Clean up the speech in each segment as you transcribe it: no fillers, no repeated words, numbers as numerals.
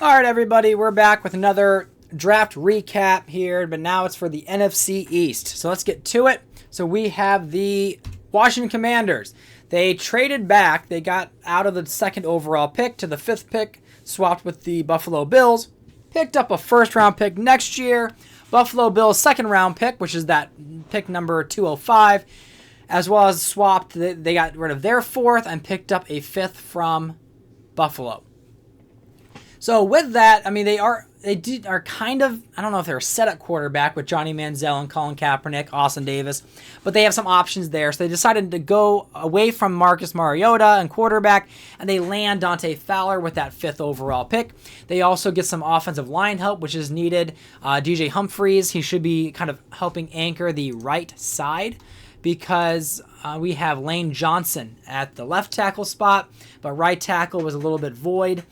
All right, everybody, we're back with another draft recap here, but now it's for the NFC East. So let's get to it. So we have the Washington Commanders. They traded back. They got out of the second overall pick to the fifth pick, swapped with the Buffalo Bills, picked up a first-round pick next year, Buffalo Bills second-round pick, which is that pick number 205, as well as swapped. They got rid of their fourth and picked up a fifth from Buffalo. So with that, I mean, they are kind of, I don't know if they're set at quarterback with Johnny Manziel and Colin Kaepernick, Austin Davis, but they have some options there. So they decided to go away from Marcus Mariota and quarterback, and they land Dante Fowler with that fifth overall pick. They also get some offensive line help, which is needed. DJ Humphries, he should be kind of helping anchor the right side, because we have Lane Johnson at the left tackle spot, but right tackle was a little bit void.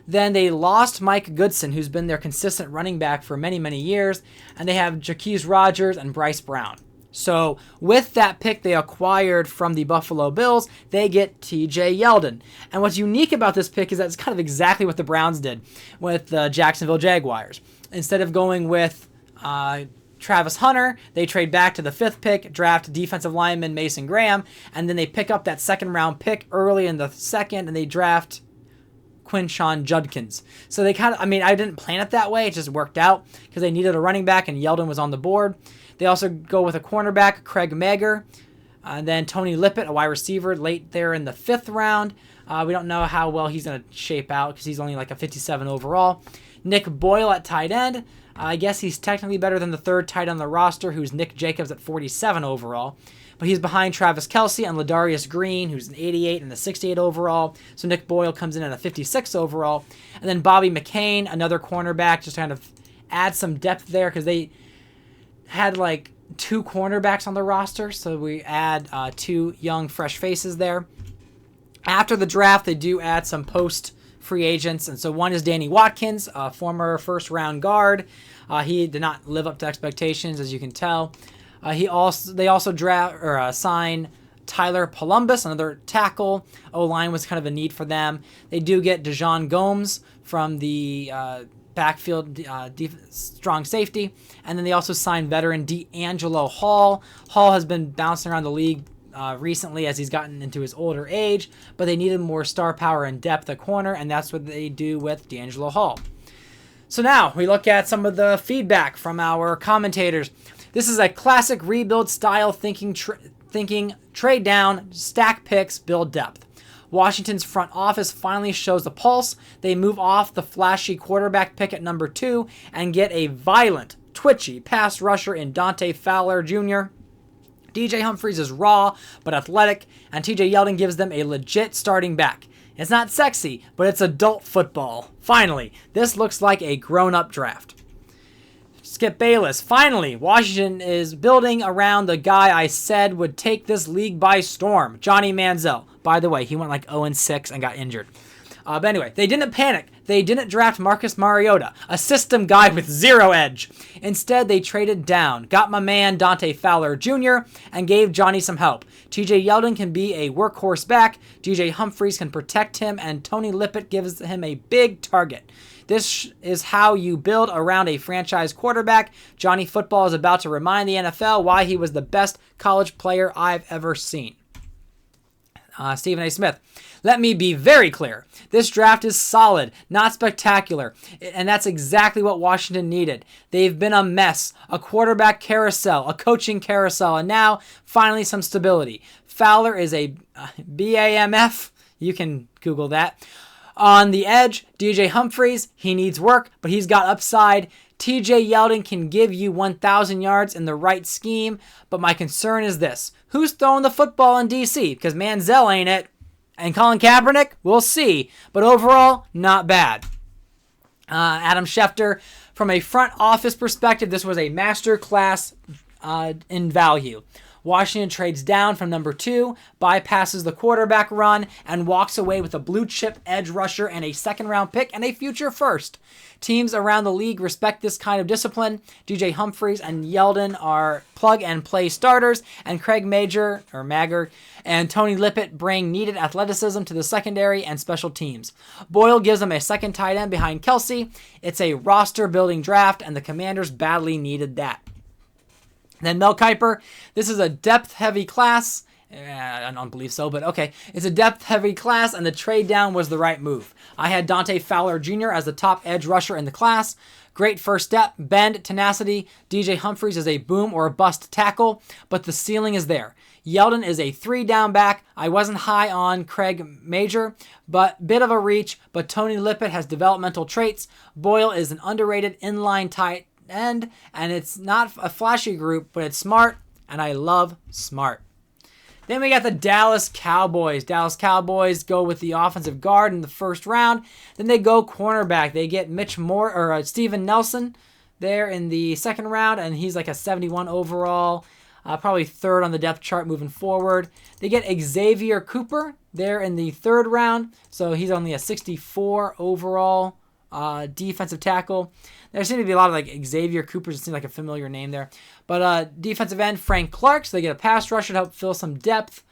Then they lost Mike Goodson, who's been their consistent running back for many, many years. And they have Jaquez Rogers and Bryce Brown. So with that pick they acquired from the Buffalo Bills, they get TJ Yeldon. And what's unique about this pick is that it's kind of exactly what the Browns did with the Jacksonville Jaguars. Instead of going with Travis Hunter, they trade back to the fifth pick, draft defensive lineman Mason Graham, and then they pick up that second round pick early in the second, and they draft Quinshon Judkins. So they kind of, I mean, I didn't plan it that way. It just worked out because they needed a running back and Yeldon was on the board. They also go with a cornerback, Craig Mager, and then Tony Lippett, a wide receiver, late there in the fifth round. We don't know how well he's going to shape out because he's only like a 57 overall. Nick Boyle at tight end. I guess he's technically better than the third tight end on the roster, who's Nick Jacobs at 47 overall. But he's behind Travis Kelce and Ladarius Green, who's an 88 and a 68 overall. So Nick Boyle comes in at a 56 overall. And then Bobby McCain, another cornerback, just kind of add some depth there because they had like two cornerbacks on the roster. So we add two young, fresh faces there. After the draft, they do add some post-free agents. And so one is Danny Watkins, a former first-round guard. He did not live up to expectations, as you can tell. They also sign Tyler Columbus, another tackle. O-line was kind of a need for them. They do get Dejon Gomes from the backfield, strong safety. And then they also signed veteran D'Angelo Hall. Hall has been bouncing around the league recently as he's gotten into his older age, but they needed more star power and depth at corner, and that's what they do with D'Angelo Hall. So now we look at some of the feedback from our commentators. This is a classic rebuild style thinking, trade down, stack picks, build depth. Washington's front office finally shows the pulse. They move off the flashy quarterback pick at number 2 and get a violent, twitchy pass rusher in Dante Fowler Jr. DJ Humphries is raw but athletic, and TJ Yeldon gives them a legit starting back. It's not sexy, but it's adult football. Finally, this looks like a grown-up draft. Skip Bayless. Finally, Washington is building around the guy I said would take this league by storm, Johnny Manziel. By the way, he went like 0-6 and got injured. But anyway, they didn't panic. They didn't draft Marcus Mariota, a system guy with zero edge. Instead, they traded down, got my man Dante Fowler Jr., and gave Johnny some help. TJ Yeldon can be a workhorse back, DJ Humphries can protect him, and Tony Lippett gives him a big target. This is how you build around a franchise quarterback. Johnny Football is about to remind the NFL why he was the best college player I've ever seen. Stephen A. Smith. Let me be very clear. This draft is solid, not spectacular, and that's exactly what Washington needed. They've been a mess, a quarterback carousel, a coaching carousel, and now finally some stability. Fowler is a BAMF. You can Google that. On the edge, DJ Humphries, he needs work, but he's got upside. TJ Yeldon can give you 1,000 yards in the right scheme, but my concern is this. Who's throwing the football in DC? Because Manziel ain't it. And Colin Kaepernick, we'll see. But overall, not bad. Adam Schefter, from a front office perspective, this was a master class in value. Washington trades down from number 2, bypasses the quarterback run, and walks away with a blue chip edge rusher and a second-round pick and a future first. Teams around the league respect this kind of discipline. DJ Humphries and Yeldon are plug-and-play starters, and Craig Magger and Tony Lippett bring needed athleticism to the secondary and special teams. Boyle gives them a second tight end behind Kelsey. It's a roster-building draft, and the Commanders badly needed that. Then Mel Kiper, this is a depth-heavy class. I don't believe so, but okay. It's a depth-heavy class, and the trade down was the right move. I had Dante Fowler Jr. as the top edge rusher in the class. Great first step, bend, tenacity. DJ Humphries is a boom or a bust tackle, but the ceiling is there. Yeldon is a 3-down back. I wasn't high on Craig Major, but bit of a reach, but Tony Lippett has developmental traits. Boyle is an underrated inline tight end, and it's not a flashy group, but it's smart, and I love smart. Then we got the Dallas Cowboys. Dallas Cowboys go with the offensive guard in the first round. Then they go cornerback. They get Steven Nelson there in the second round, and he's like a 71 overall, probably third on the depth chart moving forward. They get Xavier Cooper there in the third round, so he's only a 64 overall defensive tackle. There seems to be a lot of like Xavier Cooper, just seems like a familiar name there. But defensive end, Frank Clark, so they get a pass rusher to help fill some depth.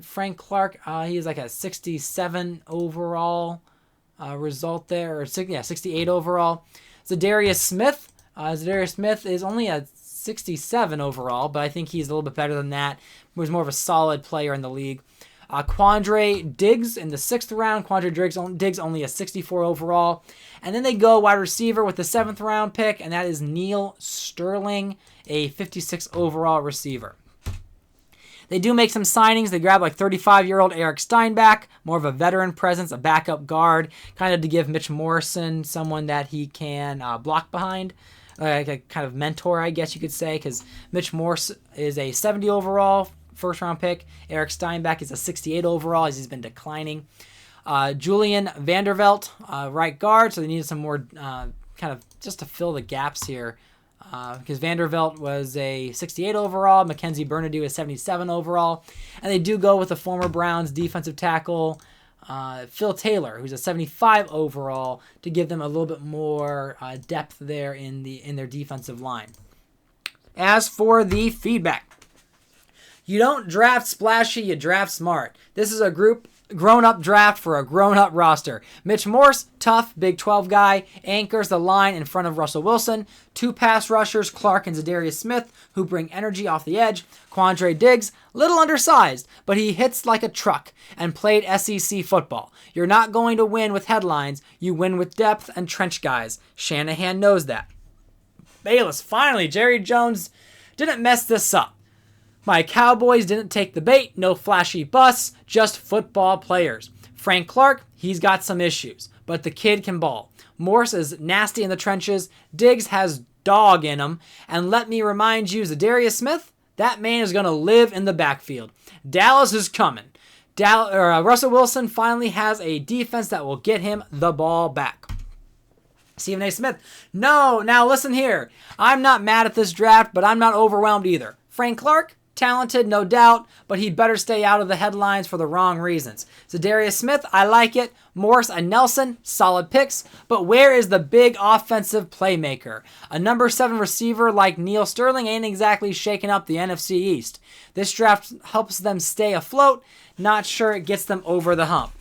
Frank Clark, he is like a 67 overall result there, or 68 overall. Zadarius Smith. Zadarius Smith is only a 67 overall, but I think he's a little bit better than that. He was more of a solid player in the league. Quandre Diggs in the 6th round. Quandre Diggs only a 64 overall. And then they go wide receiver with the 7th round pick, and that is Neil Sterling, a 56 overall receiver. They do make some signings. They grab like 35-year-old Eric Steinbach, more of a veteran presence, a backup guard, kind of to give Mitch Morrison someone that he can block behind. Like a kind of mentor, I guess you could say, because Mitch Morse is a 70 overall first-round pick. Eric Steinbach is a 68 overall, as he's been declining. Julian Vandervelt, right guard, so they needed some more kind of just to fill the gaps here, because Vandervelt was a 68 overall, Mackenzie Bernadou is 77 overall, and they do go with the former Browns defensive tackle, Phil Taylor, who's a 75 overall, to give them a little bit more depth there in their defensive line. As for the feedback, you don't draft splashy, you draft smart. This is a grown-up draft for a grown-up roster. Mitch Morse, tough, Big 12 guy, anchors the line in front of Russell Wilson. 2 pass rushers, Clark and Zadarius Smith, who bring energy off the edge. Quandre Diggs, little undersized, but he hits like a truck and played SEC football. You're not going to win with headlines. You win with depth and trench guys. Shanahan knows that. Bayless, finally, Jerry Jones didn't mess this up. My Cowboys didn't take the bait, no flashy busts, just football players. Frank Clark, he's got some issues, but the kid can ball. Morse is nasty in the trenches, Diggs has dog in him, and let me remind you, Zadarius Smith, that man is going to live in the backfield. Dallas is coming. Russell Wilson finally has a defense that will get him the ball back. Stephen A. Smith, no, now listen here. I'm not mad at this draft, but I'm not overwhelmed either. Frank Clark, talented, no doubt, but he better stay out of the headlines for the wrong reasons. Zadarius Smith, I like it. Morse and Nelson, solid picks, but where is the big offensive playmaker? A number 7 receiver like Neil Sterling ain't exactly shaking up the NFC East. This draft helps them stay afloat. Not sure it gets them over the hump.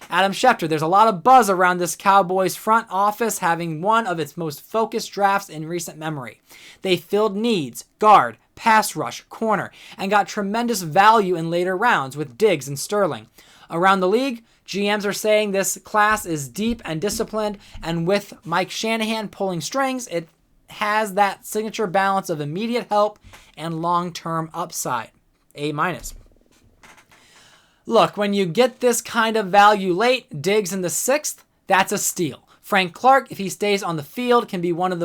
Adam Schefter, there's a lot of buzz around this Cowboys front office having one of its most focused drafts in recent memory. They filled needs, guard, pass rush, corner, and got tremendous value in later rounds with Diggs and Sterling. Around the league, GMs are saying this class is deep and disciplined, and with Mike Shanahan pulling strings, it has that signature balance of immediate help and long-term upside. A-. Look, when you get this kind of value late, Diggs in the 6th, that's a steal. Frank Clark, if he stays on the field, can be one of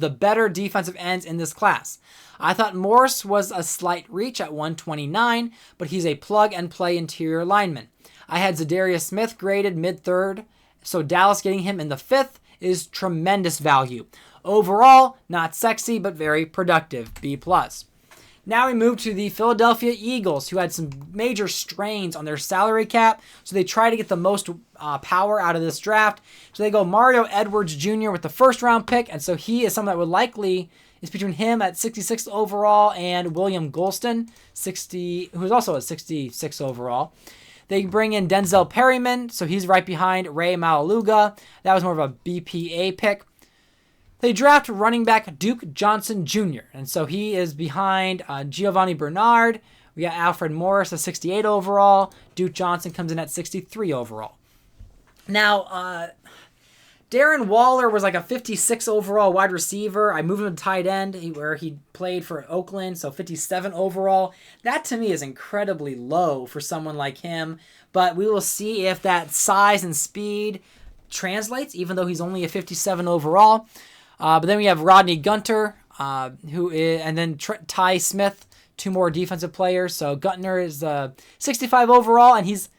the better defensive ends in this class. I thought Morse was a slight reach at 129, but he's a plug-and-play interior lineman. I had Zadarius Smith graded mid-3rd, so Dallas getting him in the 5th is tremendous value. Overall, not sexy, but very productive, B+. Now we move to the Philadelphia Eagles, who had some major strains on their salary cap, so they try to get the most power out of this draft. So they go Mario Edwards Jr. with the first-round pick, and so he is someone that would likely is between him at 66 overall and William Golston, who's also at 66 overall. They bring in Denzel Perryman, so he's right behind Ray Malaluga. That was more of a BPA pick. They draft running back Duke Johnson Jr., and so he is behind Giovanni Bernard. We got Alfred Morris at 68 overall. Duke Johnson comes in at 63 overall. Now, Darren Waller was like a 56 overall wide receiver. I moved him to tight end where he played for Oakland, so 57 overall. That to me is incredibly low for someone like him, but we will see if that size and speed translates, even though he's only a 57 overall. But then we have Rodney Gunter, and then Ty Smith, two more defensive players. So Gunter is 65 overall, and he's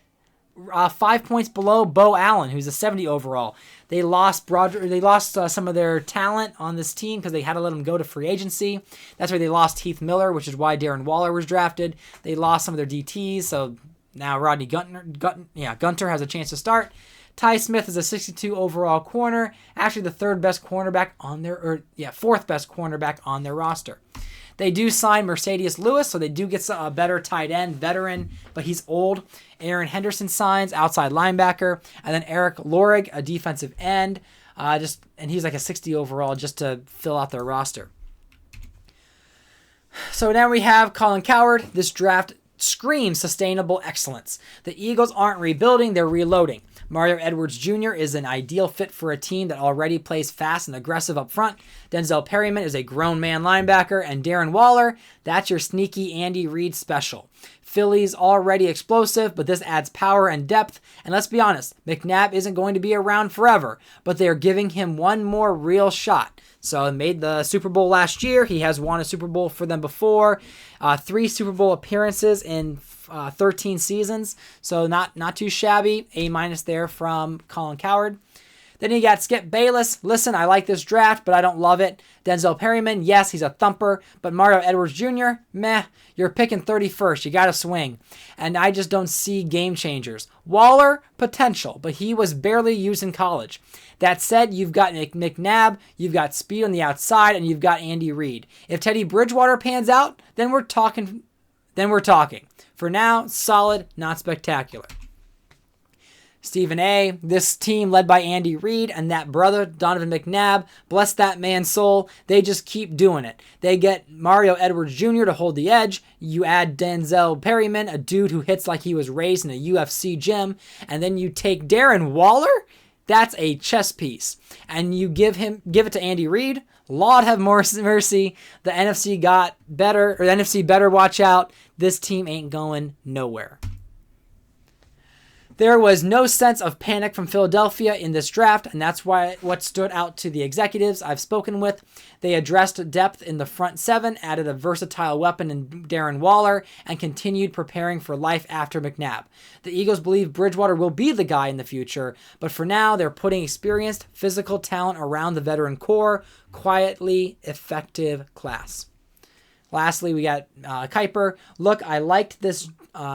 5 points below Bo Allen, who's a 70 overall. They lost some of their talent on this team because they had to let them go to free agency. That's why they lost Heath Miller, which is why Darren Waller was drafted. They lost some of their DTs, so now Rodney Gunter has a chance to start. Ty Smith is a 62 overall corner, actually the fourth best cornerback on their roster. They do sign Mercedes Lewis, so they do get a better tight end veteran, but he's old. Aaron Henderson signs, outside linebacker, and then Eric Lorig, a defensive end, and he's like a 60 overall just to fill out their roster. So now we have Colin Cowherd. This draft screams sustainable excellence. The Eagles aren't rebuilding, they're reloading. Mario Edwards Jr. is an ideal fit for a team that already plays fast and aggressive up front. Denzel Perryman is a grown man linebacker, and Darren Waller, that's your sneaky Andy Reid special. Philly's already explosive, but this adds power and depth. And let's be honest, McNabb isn't going to be around forever, but they're giving him one more real shot. So he made the Super Bowl last year. He has won a Super Bowl for them before. 3 Super Bowl appearances in 13 seasons. So not too shabby. A- there from Colin Cowherd. Then you got Skip Bayless. Listen, I like this draft, but I don't love it. Denzel Perryman, yes, he's a thumper. But Mario Edwards Jr., meh. You're picking 31st. You got to swing. And I just don't see game changers. Waller, potential, but he was barely used in college. That said, you've got McNabb, you've got speed on the outside, and you've got Andy Reid. If Teddy Bridgewater pans out, then we're talking. For now, solid, not spectacular. Stephen A., this team led by Andy Reid and that brother, Donovan McNabb, bless that man's soul, they just keep doing it. They get Mario Edwards Jr. to hold the edge. You add Denzel Perryman, a dude who hits like he was raised in a UFC gym, and then you take Darren Waller? That's a chess piece. And you give it to Andy Reid. Lord have mercy. The NFC got better, or the NFC better watch out. This team ain't going nowhere. There was no sense of panic from Philadelphia in this draft, and that's what stood out to the executives I've spoken with. They addressed depth in the front seven, added a versatile weapon in Darren Waller, and continued preparing for life after McNabb. The Eagles believe Bridgewater will be the guy in the future, but for now, they're putting experienced, physical talent around the veteran core, quietly effective class. Lastly, we got Kuiper. Look, I liked this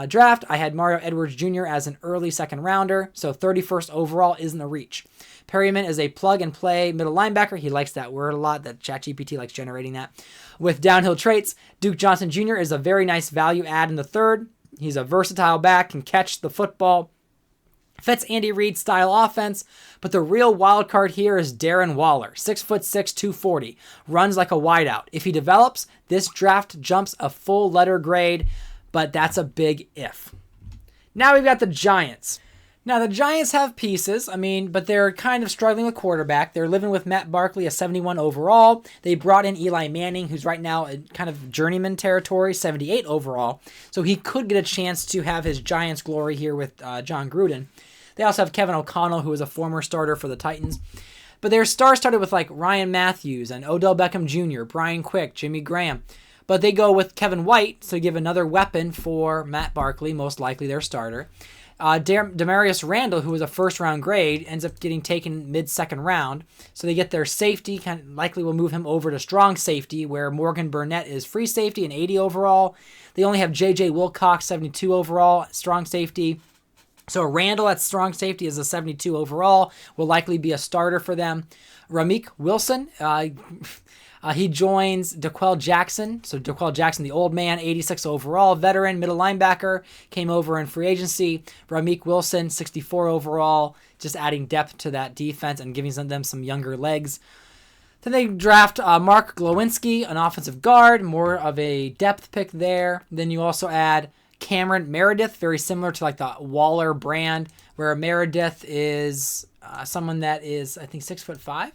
draft. I had Mario Edwards Jr. as an early second rounder, so 31st overall isn't a reach. Perryman is a plug-and-play middle linebacker. He likes that word a lot, that ChatGPT likes generating that. With downhill traits, Duke Johnson Jr. is a very nice value add in the third. He's a versatile back, can catch the football. Fits Andy Reid's style offense, but the real wild card here is Darren Waller, 6'6", 240, runs like a wideout. If he develops, this draft jumps a full letter grade, but that's a big if. Now we've got the Giants. Now the Giants have pieces, but they're kind of struggling with quarterback. They're living with Matt Barkley, a 71 overall. They brought in Eli Manning, who's right now in kind of journeyman territory, 78 overall. So he could get a chance to have his Giants glory here with John Gruden. They also have Kevin O'Connell, who was a former starter for the Titans. But their stars started with like Ryan Matthews and Odell Beckham Jr., Brian Quick, Jimmy Graham. But they go with Kevin White to give another weapon for Matt Barkley, most likely their starter. Demarius Randall, who was a first-round grade, ends up getting taken mid-second round. So they get their safety, kind of likely will move him over to strong safety, where Morgan Burnett is free safety and 80 overall. They only have J.J. Wilcox, 72 overall, strong safety. So Randall at strong safety is a 72 overall, will likely be a starter for them. Ramik Wilson, he joins DeQuell Jackson. So DeQuell Jackson, the old man, 86 overall, veteran, middle linebacker, came over in free agency. Ramik Wilson, 64 overall, just adding depth to that defense and giving them some younger legs. Then they draft Mark Glowinski, an offensive guard, more of a depth pick there. Then you also add Cameron Meredith, very similar to like the Waller brand, where Meredith is someone that is, I think, 6'5".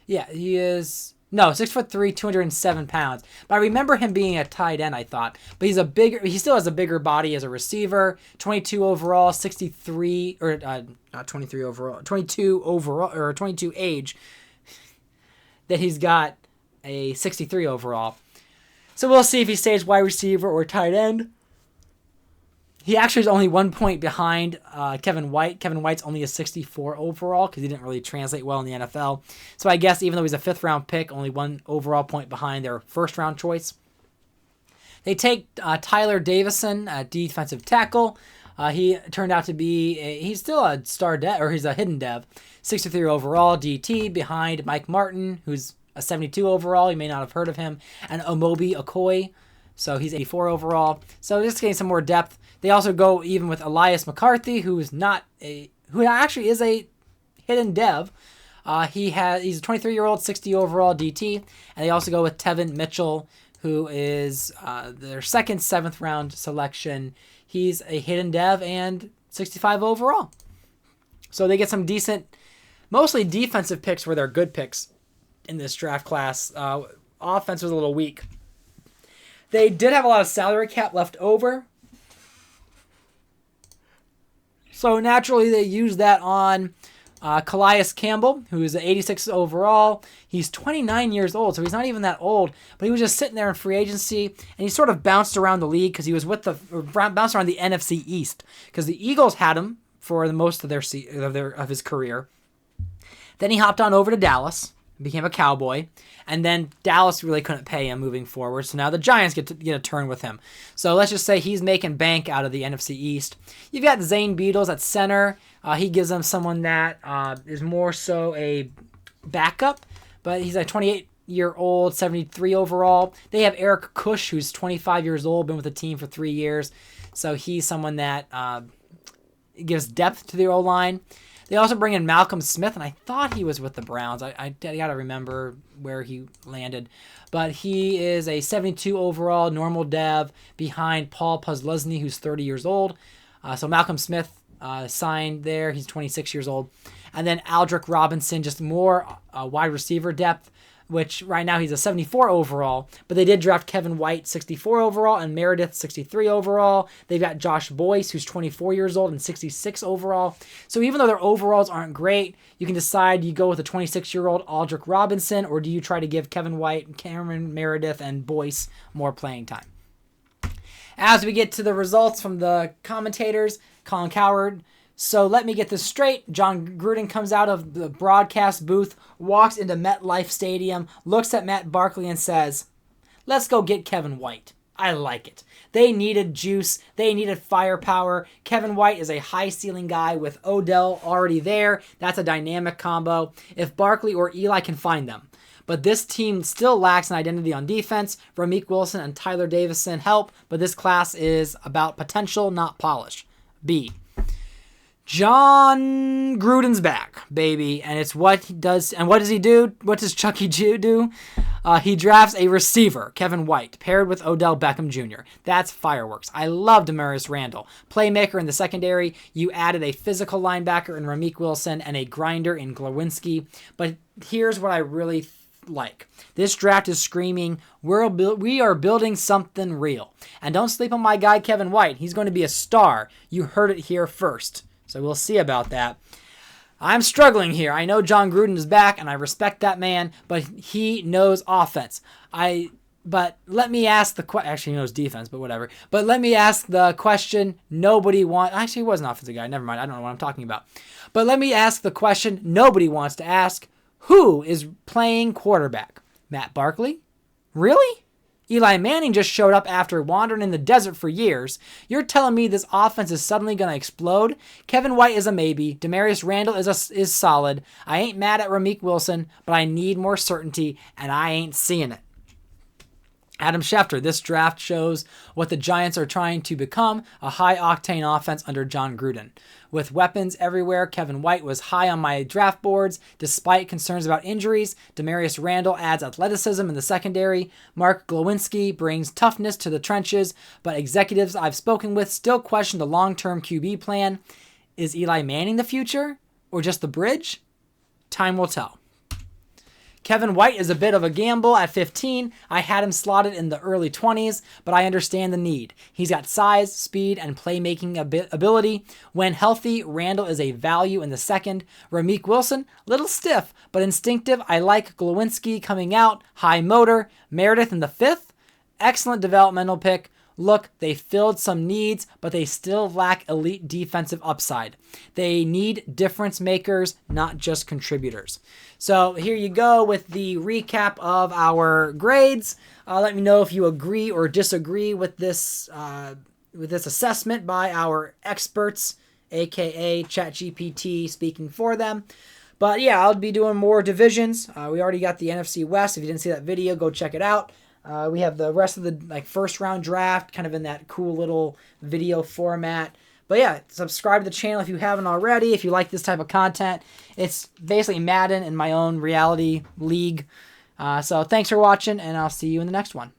Yeah, he is. No, 6'3", 207 pounds. But I remember him being a tight end, I thought. But he still has a bigger body as a receiver. 22 overall, 63, or not 23 overall, 22 overall, or 22 age. That he's got a 63 overall. So we'll see if he stays wide receiver or tight end. He actually is only 1 point behind Kevin White. Kevin White's only a 64 overall because he didn't really translate well in the NFL. So I guess even though he's a 5th-round pick, only 1 overall point behind their first-round choice. They take Tyler Davison, a defensive tackle. He turned out to be, he's still a star dev, or he's a hidden dev. 63 overall, DT, behind Mike Martin, who's a 72 overall. You may not have heard of him. And Omobi Okoye. So he's 84 overall. So just getting some more depth. They also go even with Elias McCarthy, who actually is a hidden dev. He's a 23-year-old, 60 overall DT. And they also go with Tevin Mitchell, who is their second 7th round selection. He's a hidden dev and 65 overall. So they get some decent, mostly defensive picks where they're good picks in this draft class. Offense was a little weak. They did have a lot of salary cap left over. So naturally they used that on Calais Campbell, who is 86 overall. He's 29 years old, so he's not even that old. But he was just sitting there in free agency, and he sort of bounced around the league because he was bounced around the NFC East because the Eagles had him for the most of his career. Then he hopped on over to Dallas, became a Cowboy, and then Dallas really couldn't pay him moving forward. So now the Giants get a turn with him. So let's just say he's making bank out of the NFC East. You've got Zane Beadles at center. He gives them someone that is more so a backup, but he's a 28-year-old, 73 overall. They have Eric Kush, who's 25 years old, been with the team for 3 years. So he's someone that gives depth to the O-line. They also bring in Malcolm Smith, and I thought he was with the Browns. I got to remember where he landed. But he is a 72 overall, normal dev, behind Paul Posluszny, who's 30 years old. So Malcolm Smith signed there. He's 26 years old. And then Aldrick Robinson, just more wide receiver depth, which right now he's a 74 overall. But they did draft Kevin White, 64 overall, and Meredith, 63 overall. They've got Josh Boyce, who's 24 years old and 66 overall. So even though their overalls aren't great, you can decide you go with a 26-year-old Aldrick Robinson, or do you try to give Kevin White, Cameron Meredith, and Boyce more playing time? As we get to the results from the commentators, Colin Cowherd. So let me get this straight. John Gruden comes out of the broadcast booth, walks into MetLife Stadium, looks at Matt Barkley and says, "Let's go get Kevin White." I like it. They needed juice. They needed firepower. Kevin White is a high-ceiling guy with Odell already there. That's a dynamic combo. If Barkley or Eli can find them. But this team still lacks an identity on defense. Ramik Wilson and Tyler Davison help, but this class is about potential, not polish. B. John Gruden's back, baby, and it's what he does. And what does he do? What does Chucky do? He drafts a receiver, Kevin White, paired with Odell Beckham Jr. That's fireworks. I love Demarius Randall. Playmaker in the secondary. You added a physical linebacker in Ramik Wilson and a grinder in Glowinski. But here's what I really like. This draft is screaming, we are building something real. And don't sleep on my guy, Kevin White. He's going to be a star. You heard it here first. So we'll see about that. I'm struggling here. I know John Gruden is back, and I respect that man, but he knows offense. But let me ask the question. Actually, he knows defense, but whatever. But let me ask the question nobody wants. Actually, he was an offensive guy. Never mind. I don't know what I'm talking about. But let me ask the question nobody wants to ask. Who is playing quarterback? Matt Barkley? Really? Eli Manning just showed up after wandering in the desert for years. You're telling me this offense is suddenly going to explode? Kevin White is a maybe. Demarius Randall is solid. I ain't mad at Ramik Wilson, but I need more certainty, and I ain't seeing it. Adam Schefter, this draft shows what the Giants are trying to become, a high-octane offense under John Gruden. With weapons everywhere, Kevin White was high on my draft boards, despite concerns about injuries. Demarius Randall adds athleticism in the secondary. Mark Glowinski brings toughness to the trenches, but executives I've spoken with still question the long-term QB plan. Is Eli Manning the future, or just the bridge? Time will tell. Kevin White is a bit of a gamble at 15. I had him slotted in the early 20s, but I understand the need. He's got size, speed, and playmaking ability. When healthy, Randall is a value in the second. Ramik Wilson, little stiff, but instinctive. I like Glowinski coming out, high motor. Meredith in the 5th, excellent developmental pick. Look, they filled some needs, but they still lack elite defensive upside. They need difference makers, not just contributors. So here you go with the recap of our grades. Let me know if you agree or disagree with this assessment by our experts, aka ChatGPT speaking for them. But yeah, I'll be doing more divisions. We already got the NFC West. If you didn't see that video, go check it out. We have the rest of the first round draft kind of in that cool little video format. But yeah, subscribe to the channel if you haven't already. If you like this type of content, it's basically Madden in my own reality league. So thanks for watching, and I'll see you in the next one.